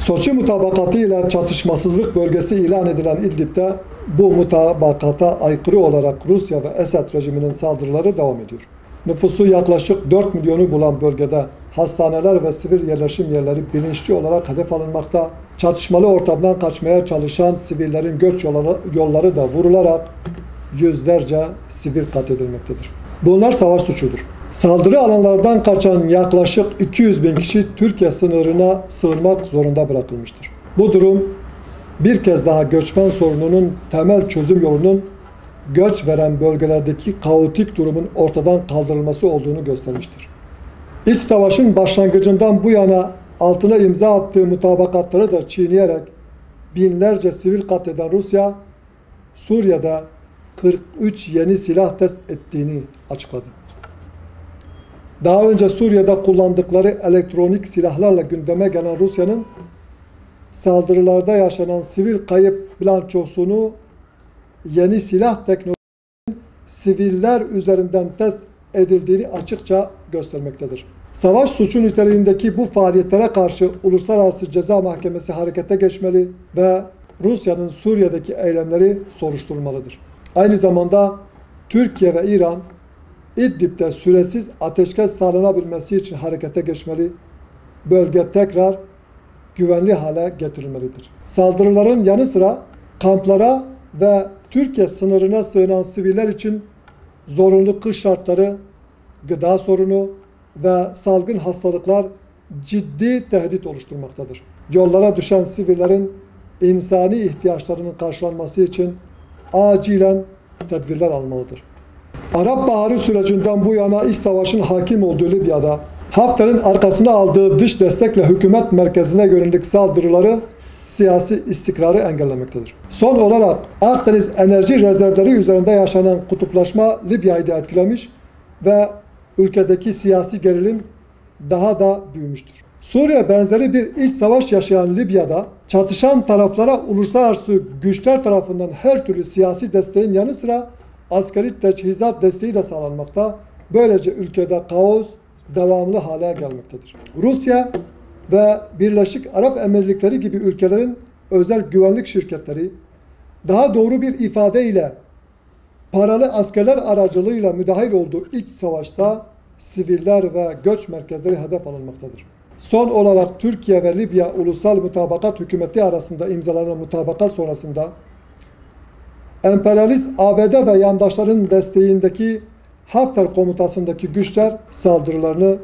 Soçi mutabakatı ile çatışmasızlık bölgesi ilan edilen İdlib'de bu mutabakata aykırı olarak Rusya ve Esad rejiminin saldırıları devam ediyor. Nüfusu yaklaşık 4 milyonu bulan bölgede hastaneler ve sivil yerleşim yerleri bilinçli olarak hedef alınmakta, çatışmalı ortamdan kaçmaya çalışan sivillerin göç yolları da vurularak yüzlerce sivil katledilmektedir. Bunlar savaş suçudur. Saldırı alanlardan kaçan yaklaşık 200 bin kişi Türkiye sınırına sığınmak zorunda bırakılmıştır. Bu durum bir kez daha göçmen sorununun temel çözüm yolunun göç veren bölgelerdeki kaotik durumun ortadan kaldırılması olduğunu göstermiştir. İç savaşın başlangıcından bu yana altına imza attığı mutabakatları da çiğneyerek binlerce sivil katleden Rusya, Suriye'de 43 yeni silah test ettiğini açıkladı. Daha önce Suriye'de kullandıkları elektronik silahlarla gündeme gelen Rusya'nın saldırılarda yaşanan sivil kayıp bilançosunu yeni silah teknolojisinin siviller üzerinden test edildiğini açıkça göstermektedir. Savaş suçu niteliğindeki bu faaliyetlere karşı Uluslararası Ceza Mahkemesi harekete geçmeli ve Rusya'nın Suriye'deki eylemleri soruşturulmalıdır. Aynı zamanda Türkiye ve İran İdlib'de süresiz ateşkes sağlanabilmesi için harekete geçmeli, bölge tekrar güvenli hale getirilmelidir. Saldırıların yanı sıra kamplara ve Türkiye sınırına sığınan siviller için zorunlu kış şartları, gıda sorunu ve salgın hastalıklar ciddi tehdit oluşturmaktadır. Yollara düşen sivillerin insani ihtiyaçlarının karşılanması için acilen tedbirler almalıdır. Arap Baharı sürecinden bu yana iç savaşın hakim olduğu Libya'da Hafter'in arkasına aldığı dış destekle hükümet merkezine yönelik saldırıları siyasi istikrarı engellemektedir. Son olarak Akdeniz enerji rezervleri üzerinde yaşanan kutuplaşma Libya'yı da etkilemiş ve ülkedeki siyasi gerilim daha da büyümüştür. Suriye benzeri bir iç savaş yaşayan Libya'da çatışan taraflara uluslararası güçler tarafından her türlü siyasi desteğin yanı sıra askeri teçhizat desteği de sağlanmakta. Böylece ülkede kaos devamlı hale gelmektedir. Rusya ve Birleşik Arap Emirlikleri gibi ülkelerin özel güvenlik şirketleri, daha doğru bir ifadeyle paralı askerler aracılığıyla müdahil olduğu iç savaşta siviller ve göç merkezleri hedef alınmaktadır. Son olarak Türkiye ve Libya Ulusal Mutabakat Hükümeti arasında imzalanan mutabakat sonrasında emperyalist ABD ve yandaşların desteğindeki Hafter komutasındaki güçler saldırılarını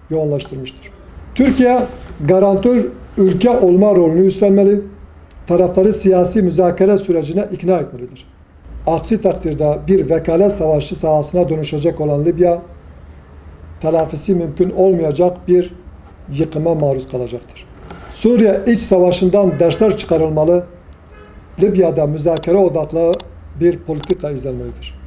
yoğunlaştırmıştır. Türkiye garantör ülke olma rolünü üstlenmeli, tarafları siyasi müzakere sürecine ikna etmelidir. Aksi takdirde bir vekalet savaşı sahasına dönüşecek olan Libya, telafisi mümkün olmayacak bir yıkıma maruz kalacaktır. Suriye iç savaşından dersler çıkarılmalı, Libya'da müzakere odaklı bir politika izlenmelidir.